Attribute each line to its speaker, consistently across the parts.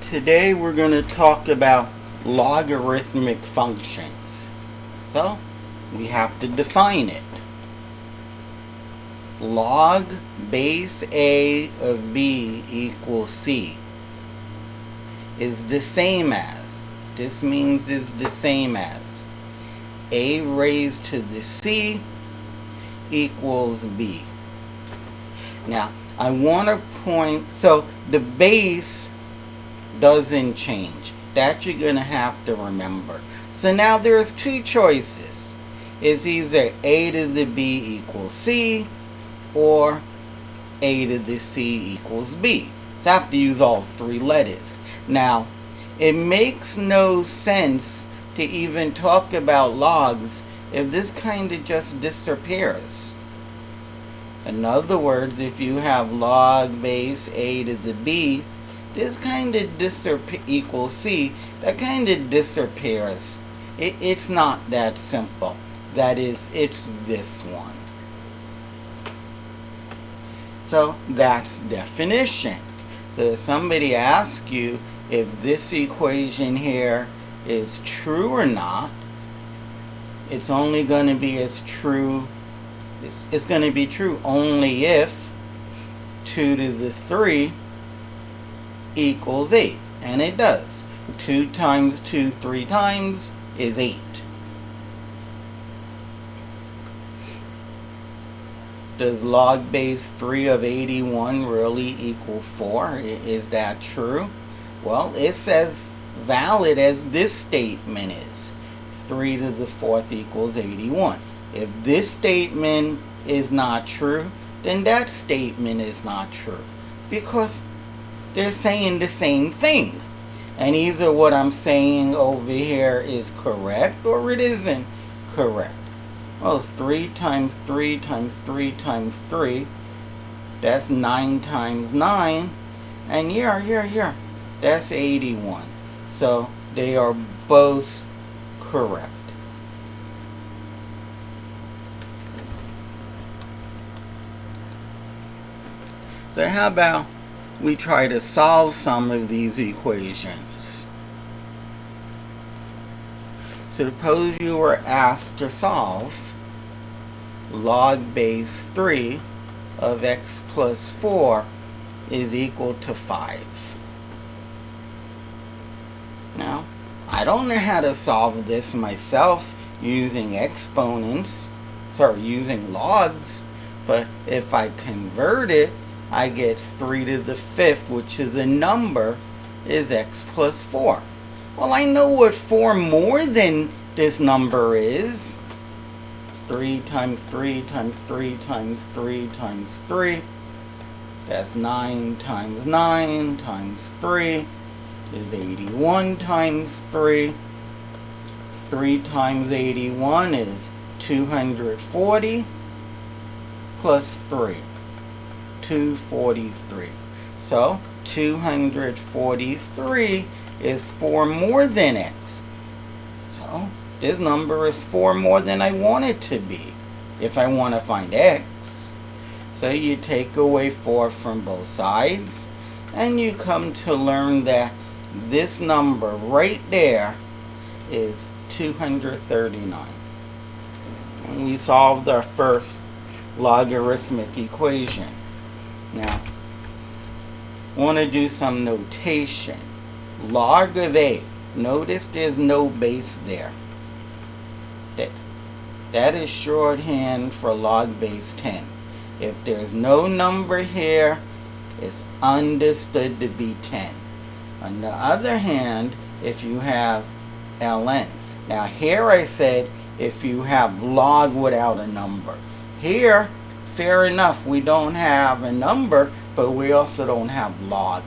Speaker 1: Today we're going to talk about logarithmic functions. So, we have to define it. Log base A of B equals C is the same as, this means is the same as, A raised to the C equals B. Now, I want to point, so the base doesn't change. That you're going to have to remember. So now there's two choices. It's either A to the B equals C or A to the C equals B. You have to use all three letters. Now, it makes no sense to even talk about logs if this kind of just disappears. In other words, if you have log base A to the B, this kind of equals C, that kind of disappears. It's not that simple. That is, it's this one. So that's definition. So if somebody asks you if this equation here is true or not, it's only going to be as true, it's going to be true only if 2 to the 3 equals 8. And it does. 2 times 2 3 times is 8. Does log base 3 of 81 really equal 4? Is that true? Well, it says valid as this statement is. 3 to the 4th equals 81. If this statement is not true, then that statement is not true. Because they're saying the same thing. And either what I'm saying over here is correct or it isn't correct. Well, 3 times 3 times 3 times 3, that's 9 times 9. And yeah, that's 81. So they are both correct. So how about we try to solve some of these equations? Suppose you were asked to solve log base 3 of x plus 4 is equal to 5. Now, I don't know how to solve this myself using exponents, using logs, but if I convert it, I get 3 to the 5th, which is a number, is x plus 4. Well, I know what 4 more than this number is. 3 times 3 times 3 times 3 times 3. That's 9 times 9 times 3 is 81 times 3. 3 times 81 is 240 plus 3. 243. So 243 is 4 more than x. So this number is 4 more than I want it to be if I want to find x. So you take away 4 from both sides and you come to learn that this number right there is 239. And we solved our first logarithmic equation. Now, I want to do some notation. Log of A. Notice there's no base there. That is shorthand for log base 10. If there's no number here, it's understood to be 10. On the other hand, if you have ln. Now here I said if you have log without a number. Here, fair enough, we don't have a number, but we also don't have log.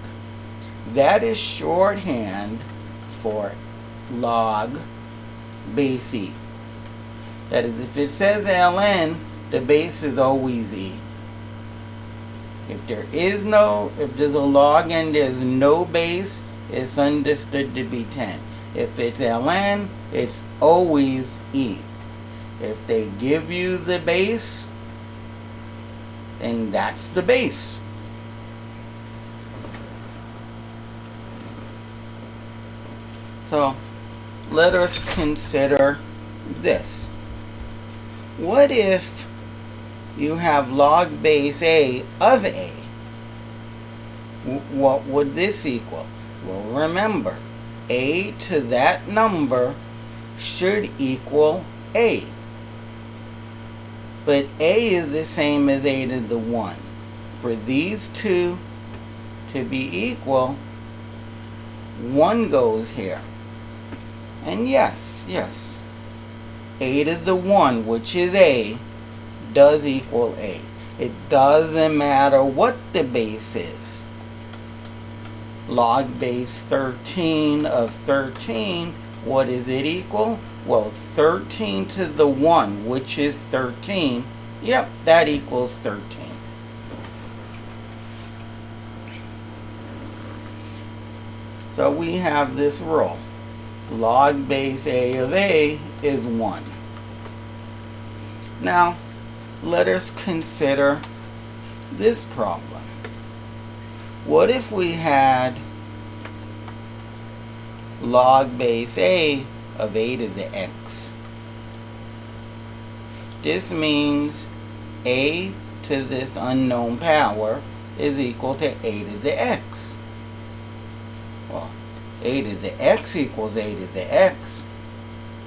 Speaker 1: That is shorthand for log base E. That is, if it says ln, the base is always E. If there's a log and there's no base, it's understood to be 10. If it's ln, it's always E. If they give you the base, then that's the base. So let us consider this. What if you have log base a of a? What would this equal? Well, remember, a to that number should equal a. But a is the same as a to the 1. For these two to be equal, 1 goes here. And yes, a to the 1, which is a, does equal a. It doesn't matter what the base is. Log base 13 of 13, what does it equal? Well, 13 to the 1, which is 13. Yep, that equals 13. So we have this rule. Log base a of a is 1. Now, let us consider this problem. What if we had log base a of a to the x? This means a to this unknown power is equal to a to the x. Well, a to the x equals a to the x.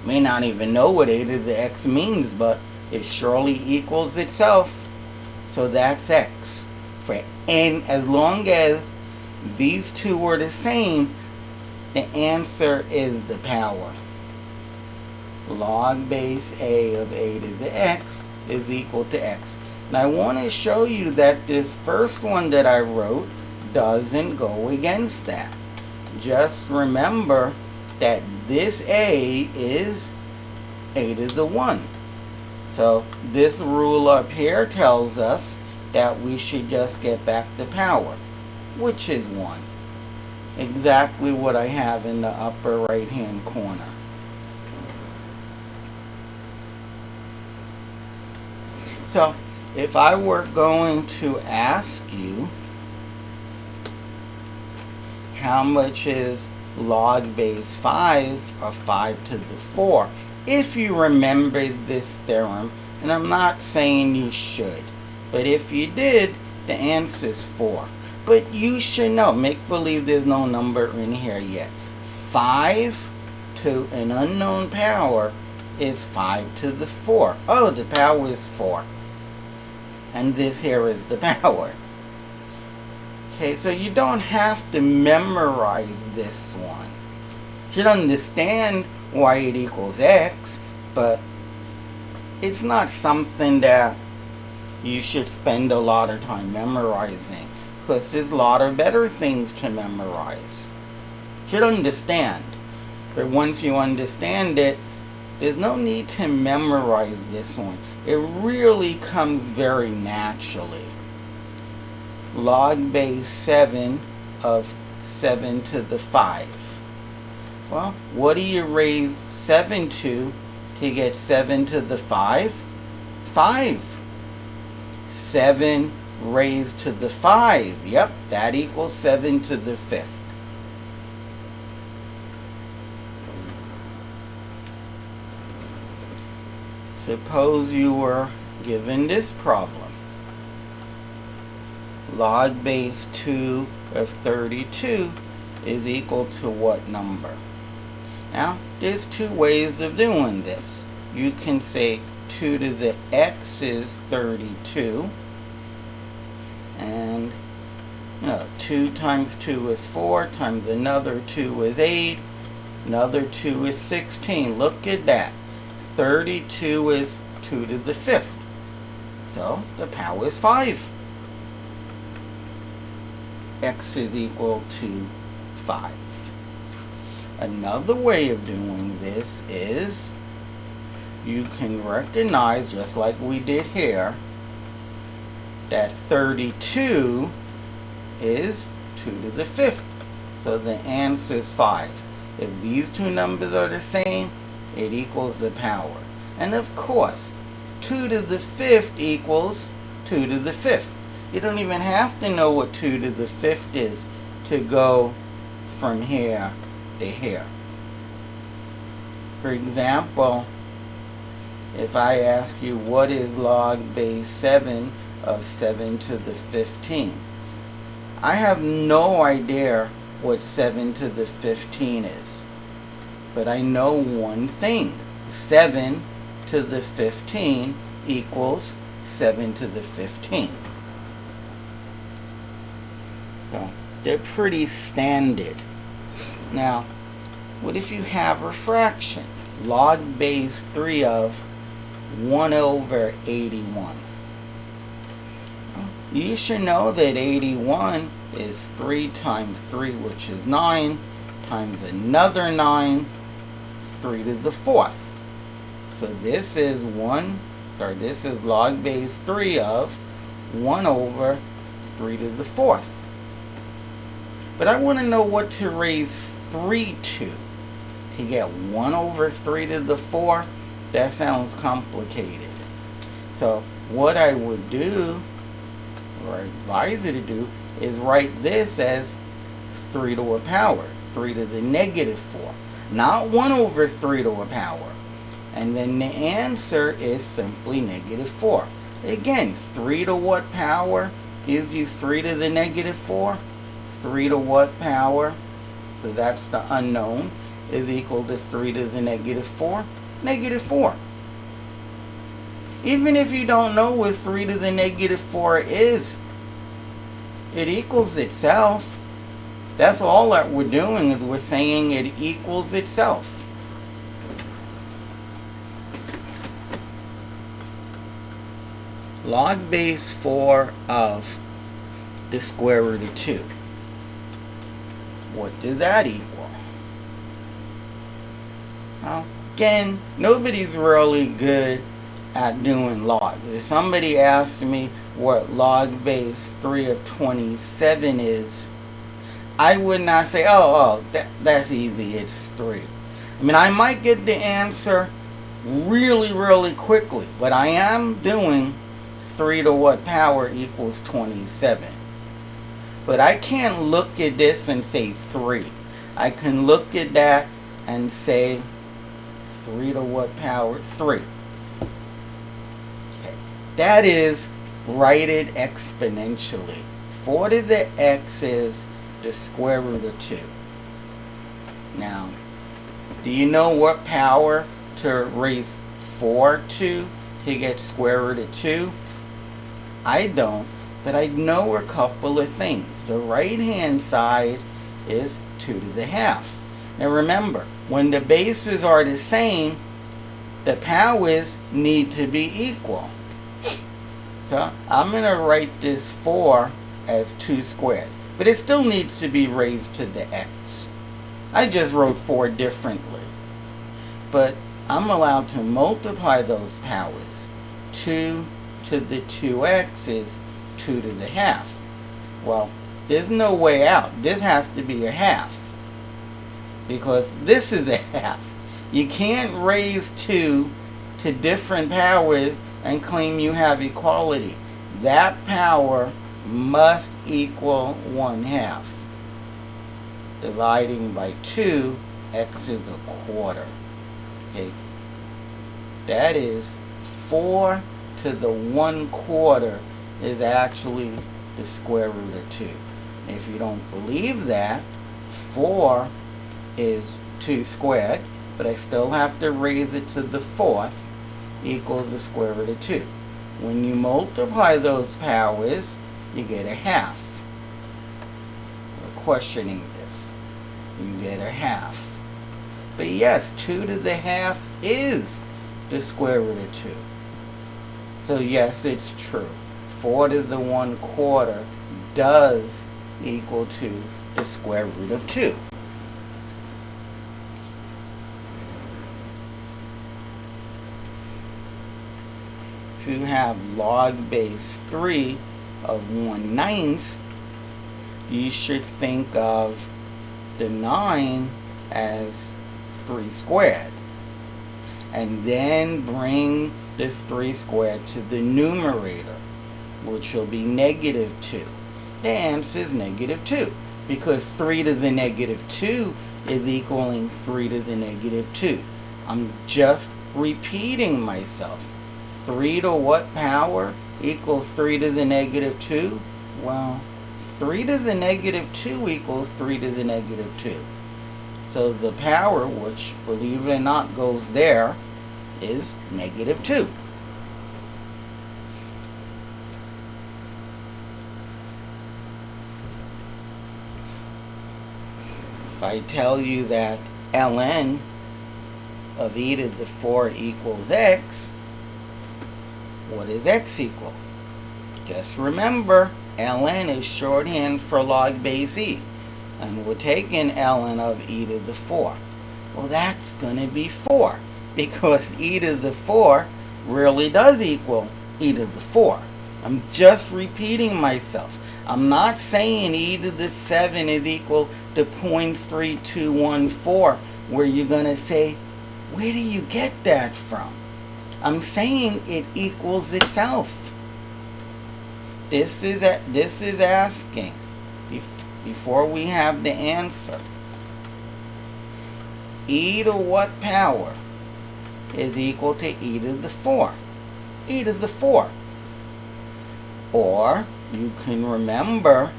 Speaker 1: May not even know what a to the x means, but it surely equals itself. So that's x. For n, as long as these two are the same, the answer is the power. Log base a of a to the x is equal to x. And I want to show you that this first one that I wrote doesn't go against that. Just remember that this a is a to the 1. So this rule up here tells us that we should just get back the power, which is 1. Exactly what I have in the upper right hand corner. So if I were going to ask you how much is log base 5 of 5 to the 4, if you remember this theorem, and I'm not saying you should, but if you did, the answer is 4. But you should know, make believe there's no number in here yet. 5 to an unknown power is 5 to the 4. Oh, the power is 4. And this here is the power. Okay, so you don't have to memorize this one. You should understand why it equals x, but it's not something that you should spend a lot of time memorizing, because there's a lot of better things to memorize. You should understand, but once you understand it, there's no need to memorize this one. It really comes very naturally. Log base 7 of 7 to the 5. Well, what do you raise 7 to get 7 to the 5? 5. 7 raised to the 5. Yep, that equals 7 to the 5th. Suppose you were given this problem. Log base 2 of 32 is equal to what number? Now, there's two ways of doing this. You can say 2 to the x is 32. And, 2 times 2 is 4, times another 2 is 8, another 2 is 16. Look at that. 32 is 2 to the 5th. So, the power is 5. X is equal to 5. Another way of doing this is you can recognize, just like we did here, that 32 is 2 to the 5th. So the answer is 5. If these two numbers are the same, it equals the power. And of course, 2 to the 5th equals 2 to the 5th. You don't even have to know what 2 to the 5th is to go from here to here. For example, if I ask you what is log base 7 of 7 to the 15, I have no idea what 7 to the 15 is. But I know one thing. 7 to the 15 equals 7 to the 15. So they're pretty standard. Now, what if you have a fraction? Log base 3 of 1 over 81. You should know that 81 is 3 times 3, which is 9, times another 9, 3 to the 4th. So this is log base 3 of 1 over 3 to the 4th. But I want to know what to raise 3 to. To get 1 over 3 to the 4, that sounds complicated. So what I would do, or advise you to do, is write this as 3 to a power, 3 to the negative 4. Not 1 over 3 to a power. And then the answer is simply negative 4. Again, 3 to what power gives you 3 to the negative 4? 3 to what power? So that's the unknown, is equal to 3 to the negative 4? Negative 4. Even if you don't know what 3 to the negative 4 is, it equals itself. That's all that we're doing, is we're saying it equals itself. Log base 4 of the square root of 2. What does that equal? Well, again, nobody's really good at doing log. If somebody asks me what log base 3 of 27 is, I would not say, that's easy, it's 3. I mean, I might get the answer really quickly, but I am doing 3 to what power equals 27. But I can't look at this and say 3. I can look at that and say 3 to what power? 3. Okay. That is, write it exponentially. 4 to the x is the square root of 2. Now, do you know what power to raise 4 to get square root of 2? I don't, but I know a couple of things. The right hand side is 2 to the half. Now remember, when the bases are the same, the powers need to be equal. So I'm going to write this 4 as 2 squared. But it still needs to be raised to the x. I just wrote 4 differently. But I'm allowed to multiply those powers. 2 to the 2x is 2 to the half. Well, there's no way out. This has to be a half. Because this is a half. You can't raise 2 to different powers and claim you have equality. That power must equal 1/2. Dividing by 2, x is a quarter. Okay. That is 4 to the 1/4 is actually the square root of 2. And if you don't believe that, 4 is 2 squared, but I still have to raise it to the 4th, equals the square root of 2. When you multiply those powers, you get a half. We're questioning this. You get a half. But yes, 2 to the half is the square root of 2. So yes, it's true. 4 to the 1/4 does equal to the square root of 2. If you have log base 3 of 1/9, you should think of the 9 as 3 squared. And then bring this 3 squared to the numerator, which will be -2. The answer is -2, because 3 to the -2 is equaling 3 to the -2. I'm just repeating myself. 3 to what power equals 3 to the negative 2? Well, 3 to the negative 2 equals 3 to the negative 2. So the power, which, believe it or not, goes there, is negative 2. If I tell you that ln of e to the 4 equals x, what is x equal? Just remember, ln is shorthand for log base e. And we're taking ln of e to the 4. Well, that's going to be 4, because e to the 4 really does equal e to the 4. I'm just repeating myself. I'm not saying e to the 7 is equal to 0.3214, where you're going to say, where do you get that from? I'm saying it equals itself. This is asking, before we have the answer, e to what power is equal to e to the 4? E to the 4. Or you can remember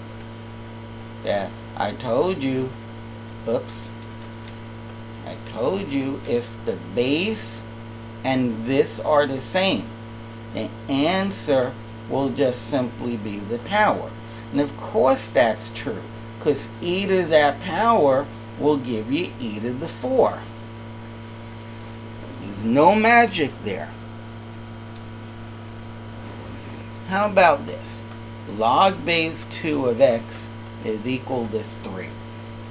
Speaker 1: that I told you if the base and this are the same, the answer will just simply be the power. And of course that's true, because e to that power will give you e to the 4. There's no magic there. How about this? Log base 2 of x is equal to 3.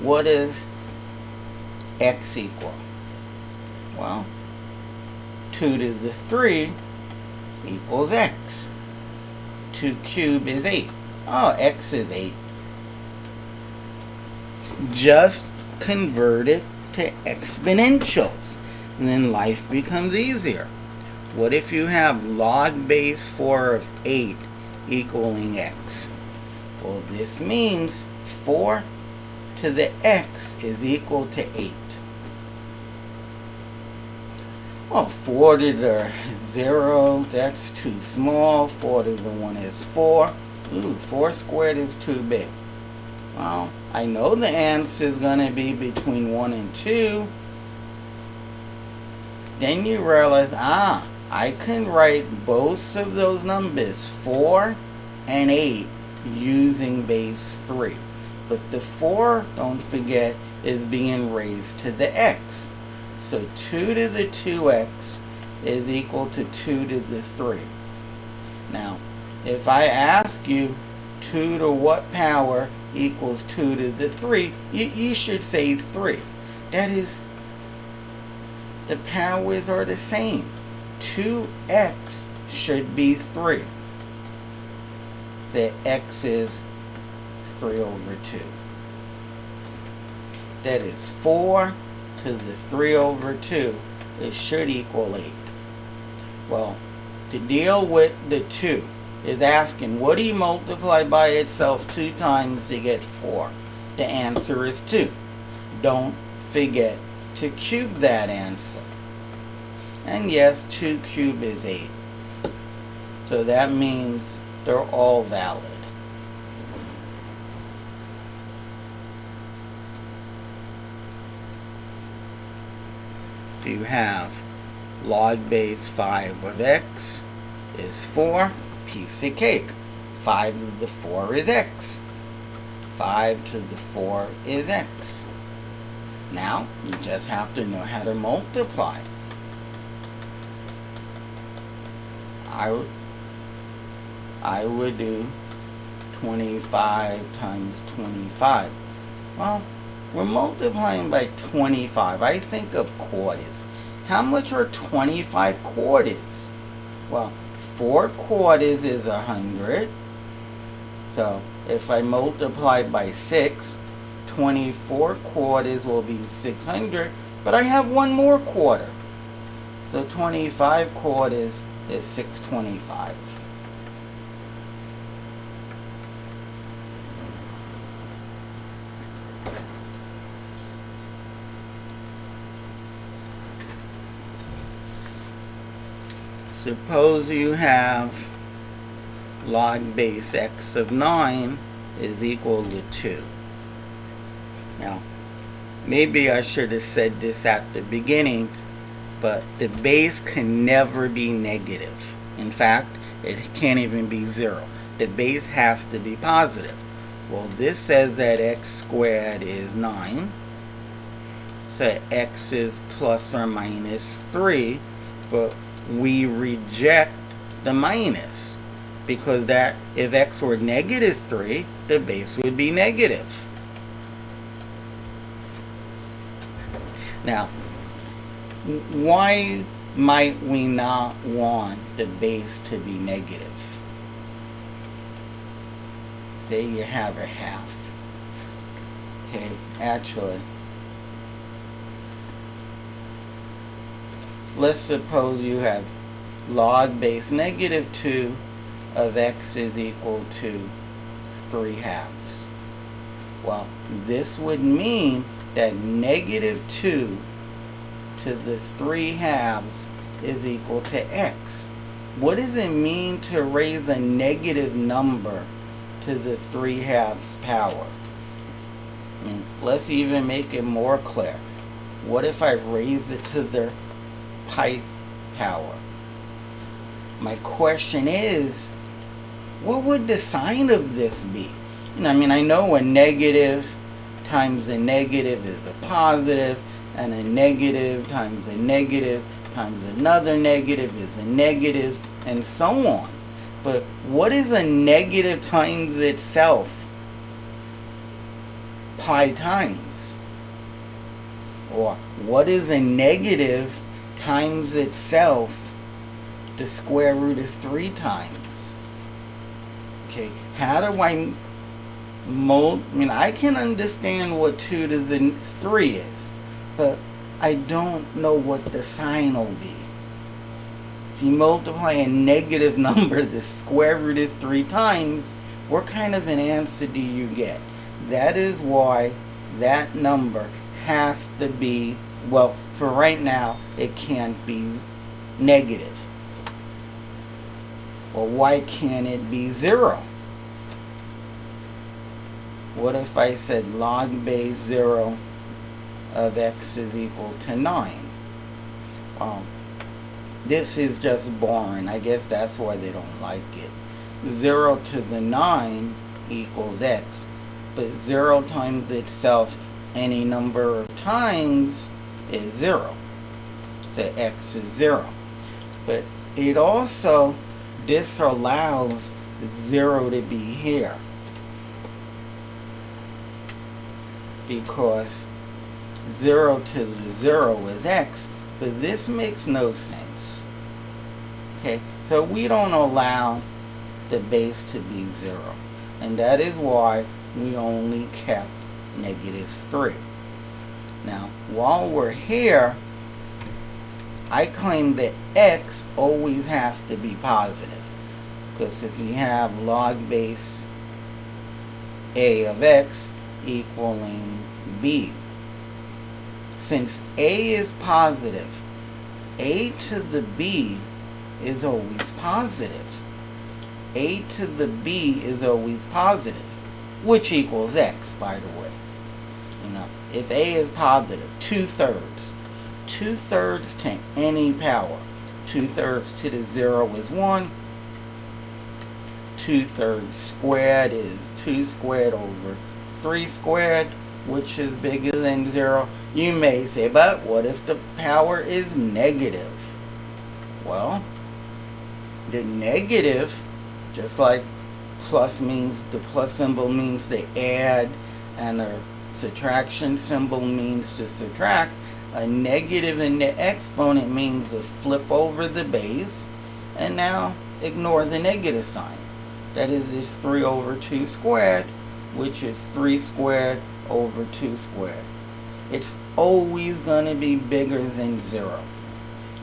Speaker 1: What is x equal? Well, 2 to the 3 equals x. 2 cubed is 8. Oh, x is 8. Just convert it to exponentials, and then life becomes easier. What if you have log base 4 of 8 equaling x? Well, this means 4 to the x is equal to 8. Well, 4 to the 0, that's too small. 4 to the 1 is 4. Ooh, 4 squared is too big. Well, I know the answer is going to be between 1 and 2. Then you realize, I can write both of those numbers, 4 and 8, using base 3. But the 4, don't forget, is being raised to the x. So 2 to the 2x is equal to 2 to the 3. Now, if I ask you 2 to what power equals 2 to the 3, you should say 3. That is, the powers are the same. 2x should be 3. The x is 3 over 2. That is 4 to the 3 over 2. It should equal 8. Well, to deal with the 2 is asking, what do you multiply by itself 2 times to get 4? The answer is 2. Don't forget to cube that answer. And yes, 2 cubed is 8. So that means they're all valid. You have log base 5 of x is 4, piece of cake. 5 to the 4 is x. 5 to the 4 is x. Now, you just have to know how to multiply. I would do 25 times 25. Well, we're multiplying by 25. I think of quarters. How much are 25 quarters? Well, 4 quarters is 100. So if I multiply by 6, 24 quarters will be 600. But I have one more quarter. So 25 quarters is 625. Suppose you have log base x of 9 is equal to 2. Now, maybe I should have said this at the beginning, but the base can never be negative. In fact, it can't even be 0. The base has to be positive. Well, this says that x squared is 9. So x is plus or minus 3, but we reject the minus, because that if x were negative 3, the base would be negative. Now, why might we not want the base to be negative? Say you have a half. Okay, actually, let's suppose you have log base negative 2 of x is equal to 3 halves. Well, this would mean that negative 2 to the 3 halves is equal to x. What does it mean to raise a negative number to the 3 halves power? I mean, let's even make it more clear. What if I raise it to the pith power? My question is, what would the sign of this be? I mean, I know a negative times a negative is a positive, and a negative times a negative times another negative is a negative, and so on. But what is a negative times itself? Pi times. Or what is a negative times itself? The square root of 3 times. Okay, how do I I can understand what 2 to the 3 is, but I don't know what the sign will be. If you multiply a negative number the square root of 3 times, what kind of an answer do you get? That is why that number has to be, well, for right now, it can't be negative. Well, why can't it be 0? What if I said log base 0 of x is equal to 9? This is just boring. I guess that's why they don't like it. 0 to the 9 equals x. But 0 times itself any number of times is 0. So x is 0. But it also disallows 0 to be here, because 0 to the 0 is x, but this makes no sense. Okay, so we don't allow the base to be 0, and that is why we only kept negative 3. Now, while we're here, I claim that x always has to be positive, because if you have log base a of x equaling b, since a is positive, a to the b is always positive. A to the b is always positive, which equals x, by the way. If a is positive, 2/3. 2/3 to any power. 2/3 to the 0 is 1. 2/3 squared is 2 squared over 3 squared, which is bigger than 0. You may say, but what if the power is negative? Well, the negative, just like plus means, the plus symbol means to add, and a subtraction symbol means to subtract, a negative in the exponent means to flip over the base, and now ignore the negative sign. That is 3 over 2 squared, which is 3 squared over 2 squared. It's always going to be bigger than 0.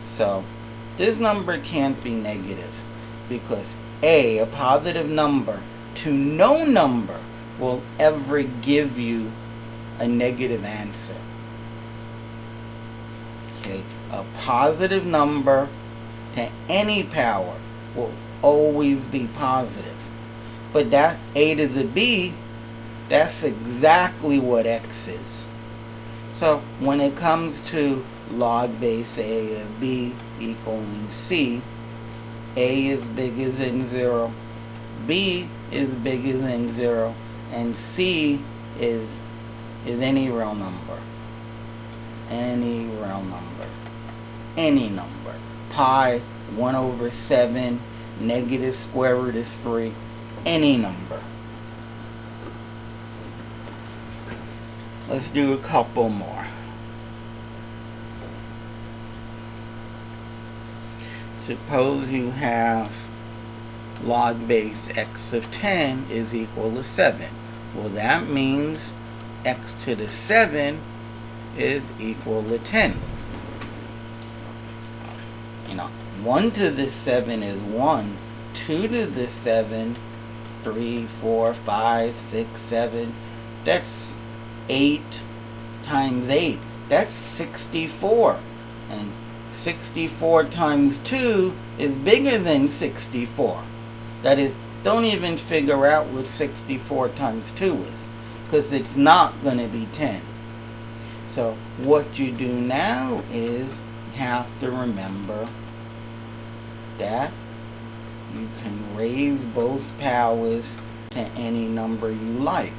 Speaker 1: So this number can't be negative, because a positive number to no number will ever give you a negative answer. Okay, a positive number to any power will always be positive. But that a to the b, that's exactly what x is. So when it comes to log base a of b equaling c, a is bigger than 0, b is bigger than 0, and c is any real number. Any real number. Any number. Pi, 1 over 7, negative square root of 3, any number. Let's do a couple more. Suppose you have log base x of 10 is equal to 7. Well, that means x to the 7 is equal to 10. 1 to the 7 is 1. 2 to the 7, 3, 4, 5, 6, 7. That's 8 times 8. That's 64. And 64 times 2 is bigger than 64. That is, don't even figure out what 64 times 2 is, because it's not going to be 10. So what you do now is have to remember that you can raise both powers to any number you like.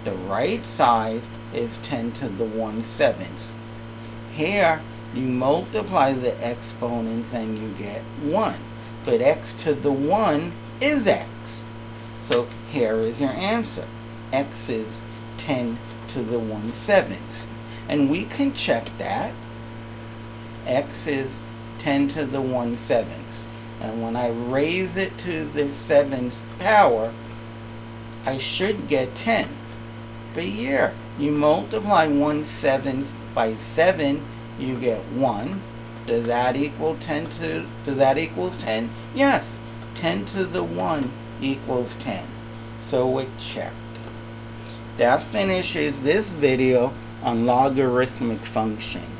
Speaker 1: The right side is 10 to the 1/7. Here, you multiply the exponents and you get 1. But x to the 1 is x. So here is your answer. X is 10 to the 1/7. And we can check that. X is 10 to the 1/7. And when I raise it to the 7th power, I should get 10. But here, you multiply 1/7 by 7, you get 1. Does that equal 10 to, does that equals 10? Yes, 10 to the 1 equals 10. So it checked. That finishes this video on logarithmic functions.